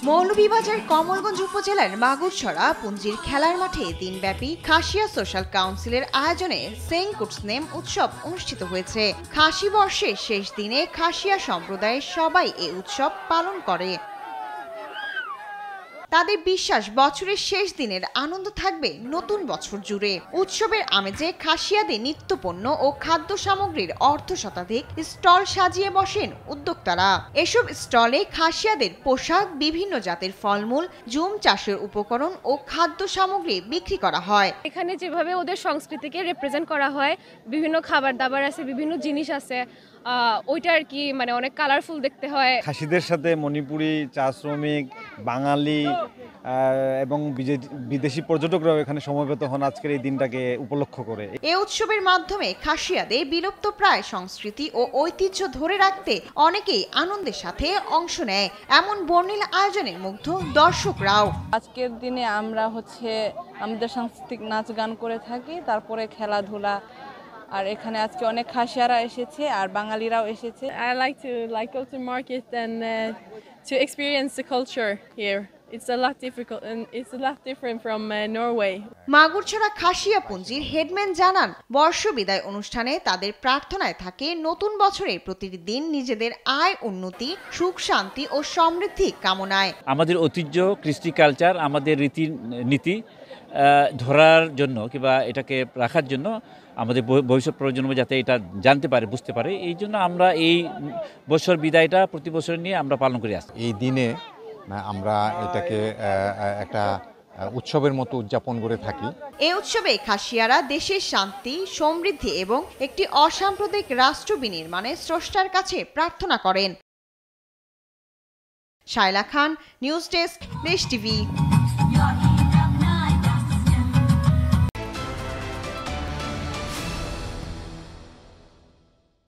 মৌলভীবাজার কমলগঞ্জ উপজেলার মাগুরছড়া পুঞ্জির খেলার মাঠে দিনব্যাপী খাসিয়া সোশ্যাল কাউন্সিলের আয়োজনে সেং কুটসনেম উৎসব অনুষ্ঠিত হয়েছে। খাসি বর্ষের শেষ দিনে খাসিয়া সম্প্রদায়ের সবাই এ উৎসব পালন করে। তাদের বিশ্বাস বছরের শেষ দিনের আনন্দ থাকবে নতুন বছর জুড়ে। উৎসবের আমেজে খাসিয়াদের নিত্যপণ্য ও খাদ্য সামগ্রীর অর্ধশতাধিক স্টল সাজিয়ে বসেন উদ্যোক্তারা। এসব স্টলে খাসিয়াদের পোশাক, বিভিন্ন জাতের ফলমূল, জুম চাষের উপকরণ ও খাদ্য সামগ্রী বিক্রি করা হয়। এখানে যেভাবে ওদের সংস্কৃতিকে রিপ্রেজেন্ট করা হয়, বিভিন্ন খাবার দাবার আছে, বিভিন্ন জিনিস আছে, ওইটা আর কি মানে অনেক কালারফুল দেখতে হয়। খাসিদের সাথে মণিপুরি, চা শ্রমিক, বাঙালি এবং বিদেশি পর্যটকরাও এখানে সমবেত হন আজকের এই দিনটাকে উপলক্ষ করে। এই উৎসবের মাধ্যমে খাসিয়াদের বিলুপ্ত প্রায় সংস্কৃতি ও ঐতিহ্য ধরে রাখতে অনেকেই আনন্দের সাথে অংশ নেয়। এমন বর্ণিল আয়োজনে মুগ্ধ দর্শকরাও। আজকের দিনে আমরা আমাদের সাংস্কৃতিক নাচ গান করে থাকি, তারপরে খেলাধুলা। আর এখানে আজকে অনেক খাসিয়ারা এসেছে আর বাঙালিরাও এসেছে। I like go to market and to experience the culture here. It's a lot different from Norway. Magurchhara Khasia পুঞ্জির হেডম্যান জানান, বর্ষ বিদায় অনুষ্ঠানে তাদের প্রার্থনায় থাকে নতুন বছরে প্রতিটি দিন নিজেদের আয় উন্নতি, সুখ শান্তি ও সমৃদ্ধি কামনায়। আমাদের ঐতিহ্য, কৃষ্টি কালচার, আমাদের রীতিনীতি ধরার জন্য কিংবা এটাকে রাখার জন্য আমাদের ভবিষ্যৎ প্রজন্ম যাতে এটা জানতে পারে, বুঝতে পারে, এই জন্য আমরা এই বছর বিদায়টা প্রতি বছর নিয়ে আমরা পালন করে আসছি। এই দিনে আমরা এটাকে একটা উৎসবের মতো উদযাপন করে থাকি। এই উৎসবে খাসিয়ারা দেশের শান্তি, সমৃদ্ধি এবং একটি অসাম্প্রদায়িক রাষ্ট্র বিনির্মাণে স্রষ্টার কাছে প্রার্থনা করেন। শায়লা খান, নিউজ ডেস্ক, দেশ টিভি।